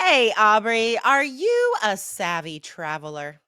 Hey, Aubrey, are you a savvy traveler?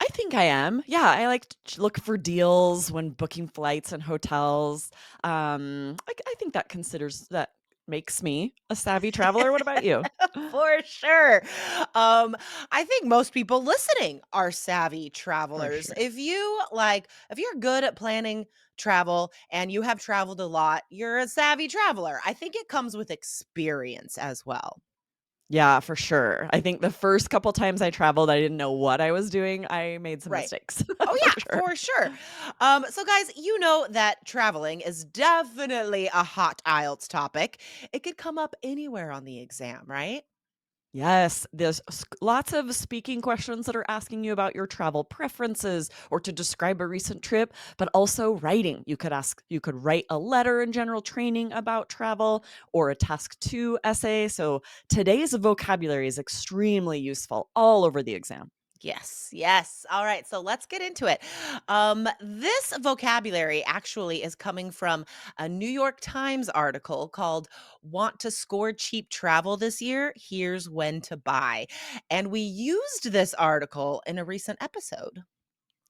I think I am. Yeah, I like to look for deals when booking flights and hotels. I think that makes me a savvy traveler. What about you? For sure. Um, I think most people listening are savvy For travelers. sure. If you're good at planning travel and you have traveled a lot, you're a savvy traveler. I think it comes with experience as well. Yeah, for sure. I think the first couple times I traveled, I didn't know what I was doing. I made some Right. mistakes Oh, for yeah, sure. for sure. So, guys, you know that traveling is definitely a hot IELTS topic. It could come up anywhere on the exam, right? Yes, there's lots of speaking questions that are asking you about your travel preferences or to describe a recent trip, but also writing. You could write a letter in general training about travel or a task 2 essay. So today's vocabulary is extremely useful all over the exam. Yes, yes. All right, so let's get into it. This vocabulary actually is coming from a New York Times article called Want to Score Cheap Travel This Year? Here's When to Buy. And we used this article in a recent episode.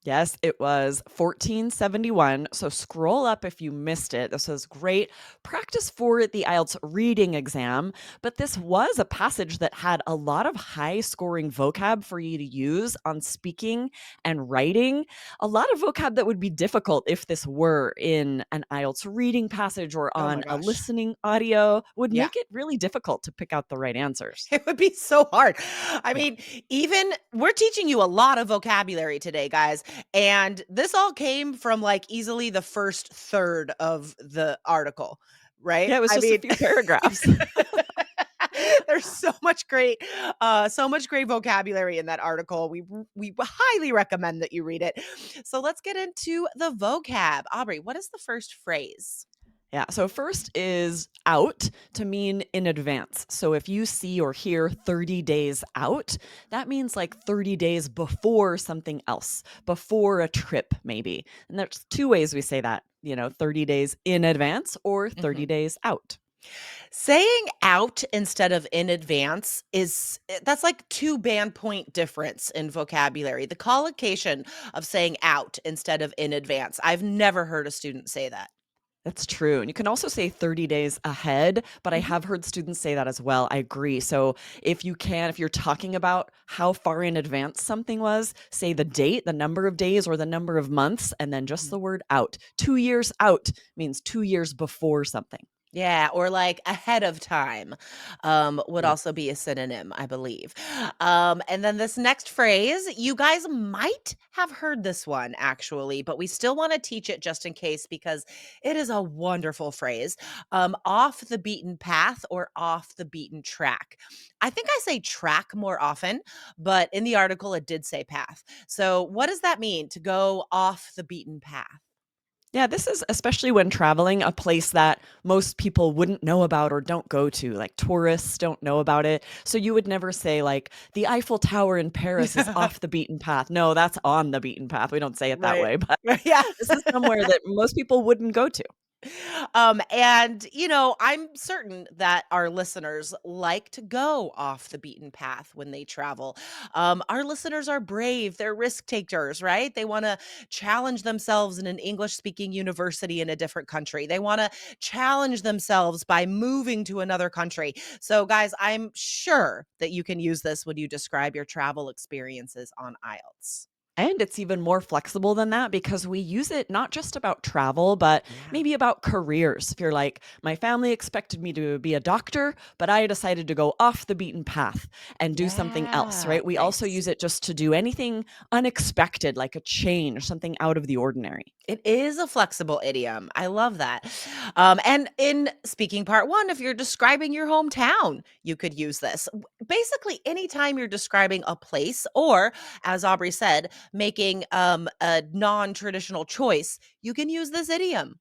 Yes, it was 1471. So scroll up if you missed it. This was great practice for the IELTS reading exam. But this was a passage that had a lot of high scoring vocab for you to use on speaking and writing. A lot of vocab that would be difficult if this were in an IELTS reading passage or Oh my on a gosh. listening audio would Yeah. make it really difficult to pick out the right answers. It would be so hard. I Yeah. mean, even we're teaching you a lot of vocabulary today, guys. And this all came from like easily the first third of the article, right? Yeah, it was I just a mean, few paragraphs. there's so much great vocabulary in that article. We highly recommend that you read it. So let's get into the vocab. Aubrey, what is the first phrase? Yeah. So first is out to mean in advance. So if you see or hear 30 days out, that means like 30 days before something else, before a trip, maybe. And there's two ways we say that, 30 days in advance or 30 Mhm. days out. Saying out instead of in advance that's like 2 band point difference in vocabulary. The collocation of saying out instead of in advance. I've never heard a student say that. That's true. And you can also say 30 days ahead, but I Mhm. have heard students say that as well. I agree. So if you're talking about how far in advance something was, say the date, the number of days, or the number of months, and then just Mhm. the word out. 2 years out means 2 years before something. Yeah, or like ahead of time, would Yeah. also be a synonym, I believe. And then this next phrase, you guys might have heard this one actually, but we still want to teach it just in case because it is a wonderful phrase. Off the beaten path or off the beaten track. I think I say track more often, but in the article it did say path. So, what does that mean to go off the beaten path? Yeah, this is especially when traveling a place that most people wouldn't know about or don't go to, like tourists don't know about it. So you would never say, like, the Eiffel Tower in Paris is off the beaten path. No, that's on the beaten path. We don't say it that Right. way, but Yeah. this is somewhere that most people wouldn't go to. I'm certain that our listeners like to go off the beaten path when they travel. Our listeners are brave, they're risk takers, right? They want to challenge themselves in an English speaking university in a different country. They want to challenge themselves by moving to another country. So, guys, I'm sure that you can use this when you describe your travel experiences on IELTS. And it's even more flexible than that because we use it not just about travel, but Yeah. maybe about careers. If you're like, my family expected me to be a doctor, but I decided to go off the beaten path and do something else, Yeah. right? We also Nice. use it just to do anything unexpected, like a change, something out of the ordinary. It is a flexible idiom. I love that. And in speaking part one, if you're describing your hometown, you could use this. Basically, anytime you're describing a place, or as Aubrey said, making a non traditional choice, you can use this idiom.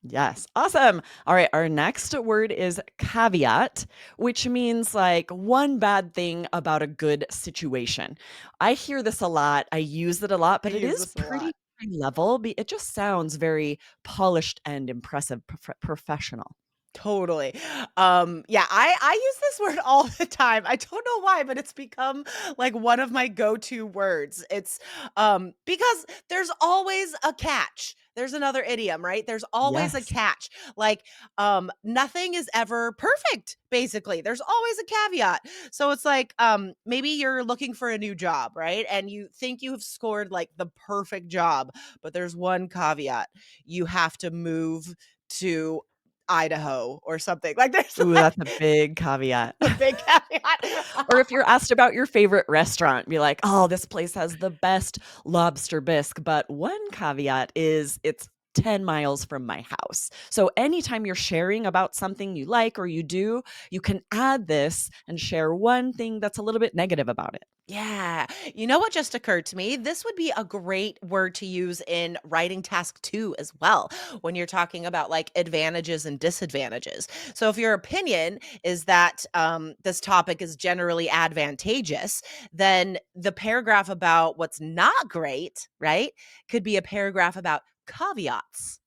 Yes. Awesome. All right. Our next word is caveat, which means like one bad thing about a good situation. I hear this a lot. I use it a lot, I but it use is this a pretty lot. high level. It just sounds very polished and impressive, professional. Totally. Yeah, I use this word all the time. I don't know why, but it's become like one of my go-to words. It's because there's always a catch. There's another idiom, right? There's always a Yes. catch. Like nothing is ever perfect, basically. There's always a caveat. So it's like maybe you're looking for a new job, right? And you think you have scored like the perfect job, but there's one caveat. You have to move to Idaho or something. Like there's Ooh, like that's a big caveat. a big caveat. Or if you're asked about your favorite restaurant, be like, "Oh, this place has the best lobster bisque, but one caveat is it's 10 miles from my house." So anytime you're sharing about something you like or you do, you can add this and share one thing that's a little bit negative about it. Yeah. You know what just occurred to me? This would be a great word to use in writing task 2 as well, when you're talking about like advantages and disadvantages. So if your opinion is that this topic is generally advantageous, then the paragraph about what's not great, right, could be a paragraph about caveats,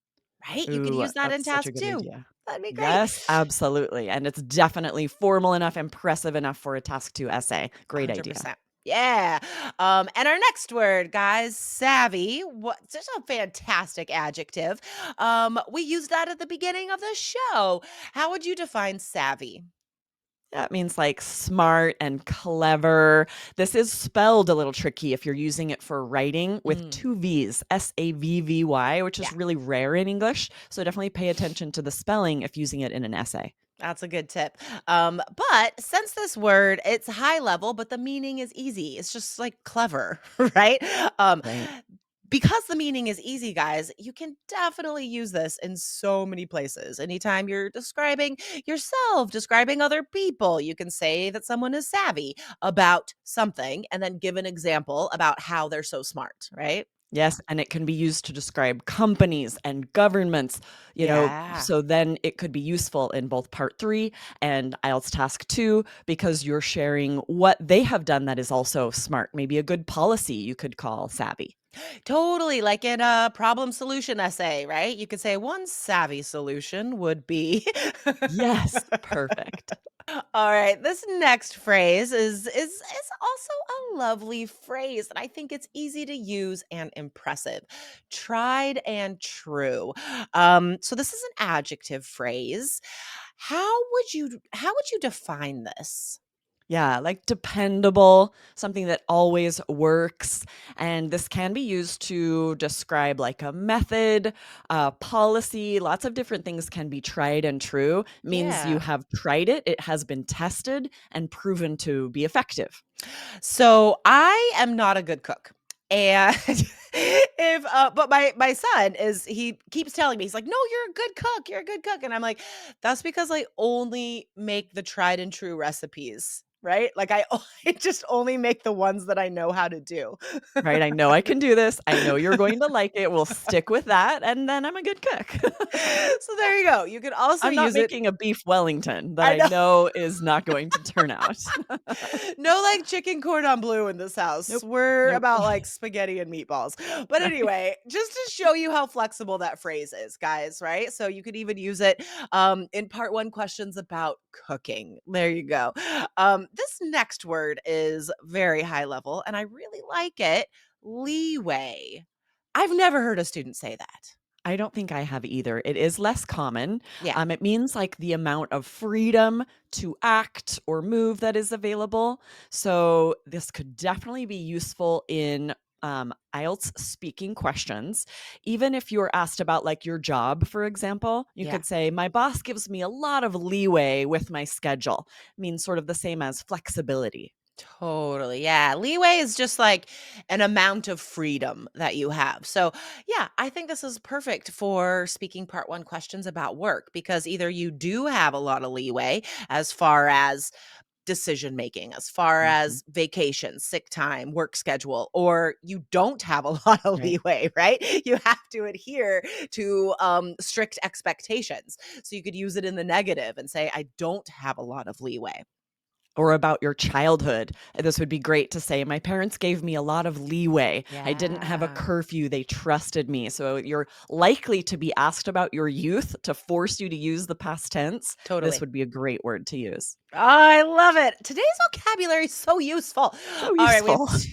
right? You could Ooh, use that in that's such a task good 2. idea. That'd be great. Yes, absolutely, and it's definitely formal enough, impressive enough for a task 2 essay. Great idea. 100%. Yeah. And our next word, guys, savvy. What just a fantastic adjective. We used that at the beginning of the show. How would you define savvy? That means, like, smart and clever. This is spelled a little tricky if you're using it for writing with Mm, 2 V's, savvy, which yeah, is really rare in English, so definitely pay attention to the spelling if using it in an essay. that's a good tip. But since this word, it's high level, but the meaning is easy. It's just like clever, right? Um, Right. Because the meaning is easy, guys, you can definitely use this in so many places. Anytime you're describing yourself, describing other people, you can say that someone is savvy about something and then give an example about how they're so smart, right? Yes, and it can be used to describe companies and governments, Yeah. so then it could be useful in both part 3 and IELTS task 2 because you're sharing what they have done that is also smart. Maybe a good policy you could call savvy. Totally. Like in a problem solution essay, right? You could say one savvy solution would be Yes, perfect. All right, this next phrase is also a lovely phrase, and I think it's easy to use and impressive. Tried and true. So this is an adjective phrase. How would you define this? Yeah, like dependable, something that always works. And this can be used to describe like a method, a policy. Lots of different things can be tried and true. Means you Yeah. have tried it, it has been tested and proven to be effective. So I am not a good cook. And if but my son is he keeps telling me, he's like, "No, you're a good cook. You're a good cook." And I'm like, "That's because I only make the tried and true recipes." Right? Like I just only make the ones that I know how to do. Right? I know I can do this. I know you're going to like it. We'll stick with that. And then I'm a good cook. So there you go. You can also I'm not use it. making a beef Wellington that I I know. know is not going to turn out. No, like, chicken cordon bleu in this house. Nope. We're Nope. about, like, spaghetti and meatballs. But Right. anyway, just to show you how flexible that phrase is, guys, right? So you could even use it, in part 1 questions about cooking. There you go. This next word is very high level, and I really like it, leeway. I've never heard a student say that. I don't think I have either. It is less common. Yeah, It means like the amount of freedom to act or move that is available. So this could definitely be useful in IELTS speaking questions. Even if you're asked about like your job, for example, you yeah. could say, "My boss gives me a lot of leeway with my schedule." Means sort of the same as flexibility. Totally. Yeah. Leeway is just like an amount of freedom that you have. So, yeah, I think this is perfect for speaking part 1 questions about work because either you do have a lot of leeway as far as decision making, as far Mhm. as vacation, sick time, work schedule, or you don't have a lot of Right. leeway, right? You have to adhere to strict expectations. So you could use it in the negative and say, I don't have a lot of leeway. Or about your childhood. This would be great to say, my parents gave me a lot of leeway. I didn't have a Yeah, curfew. They trusted me. So you're likely to be asked about your youth to force you to use the past tense. This totally. would be a great word to use. Oh, I love it. Today's vocabulary is so useful. So All right, we have useful.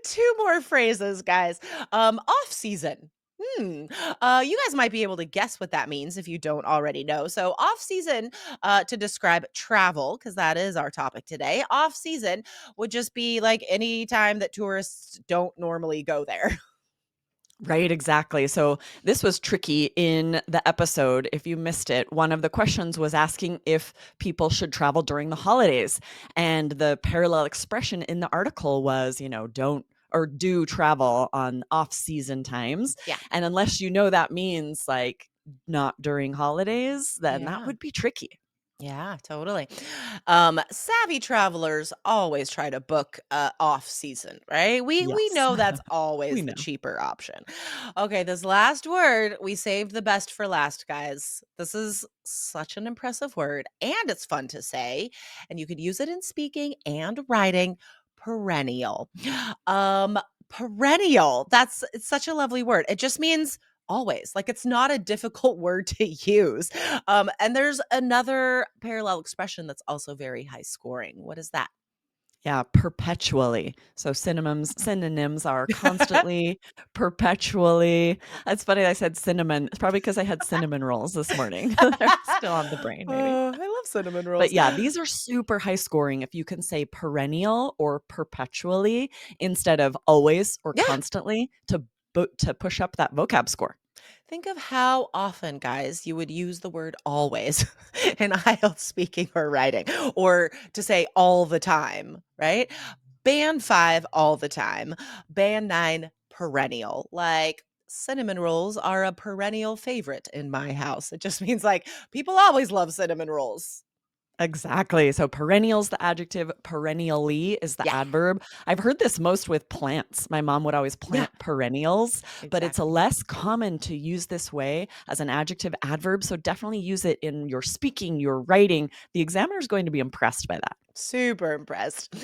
two more phrases, guys. Off season. Hmm. You guys might be able to guess what that means if you don't already know. So, off season, to describe travel, because that is our topic today. Off season would just be like any time that tourists don't normally go there. Right, exactly. So this was tricky in the episode. If you missed it, one of the questions was asking if people should travel during the holidays. And the parallel expression in the article was, don't or do travel on off season times. Yeah. And unless you know that means like not during holidays, then that Yeah. would be tricky. Yeah, totally. Savvy travelers always try to book off season, right? We Yes, know that's we always the know. cheaper option. Okay, this last word we saved the best for last, guys. This is such an impressive word, and it's fun to say, and you could use it in speaking and writing. Perennial. Um, perennial. It's such a lovely word. It just means always. Like it's not a difficult word to use. And there's another parallel expression that's also very high scoring. What is that? Yeah, perpetually. So synonyms are constantly, perpetually. It's funny I said cinnamon. It's probably because I had cinnamon rolls this morning. They're still on the brain maybe. Oh, I love cinnamon But rolls. yeah, these are super high scoring if you can say perennial or perpetually instead of always or Yeah. constantly to push up that vocab score. Think of how often, guys, you would use the word always in IELTS speaking or writing, or to say all the time, right? Band 5 all the time. Band 9 perennial. Like cinnamon rolls are a perennial favorite in my house. It just means like people always love cinnamon rolls. Exactly. So perennial's the adjective, perennially is the Yeah. adverb. I've heard this most with plants. My mom would always Yeah, plant perennials, but it's a exactly. less common to use this way as an adjective adverb. So definitely use it in your speaking, your writing. The examiner is going to be impressed by that. Super impressed.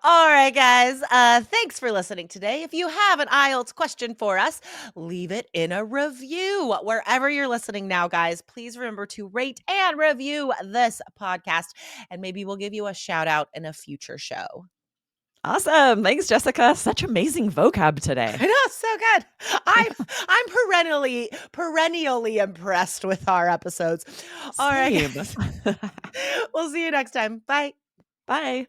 All right, guys. Thanks for listening today. If you have an IELTS question for us, leave it in a review. Wherever you're listening now, guys, please remember to rate and review this podcast, and maybe we'll give you a shout out in a future show. Awesome. Thanks, Jessica. Such amazing vocab today. I know, so good. I'm perennially impressed with our episodes. All right, Same. guys. We'll see you next time. Bye. Bye.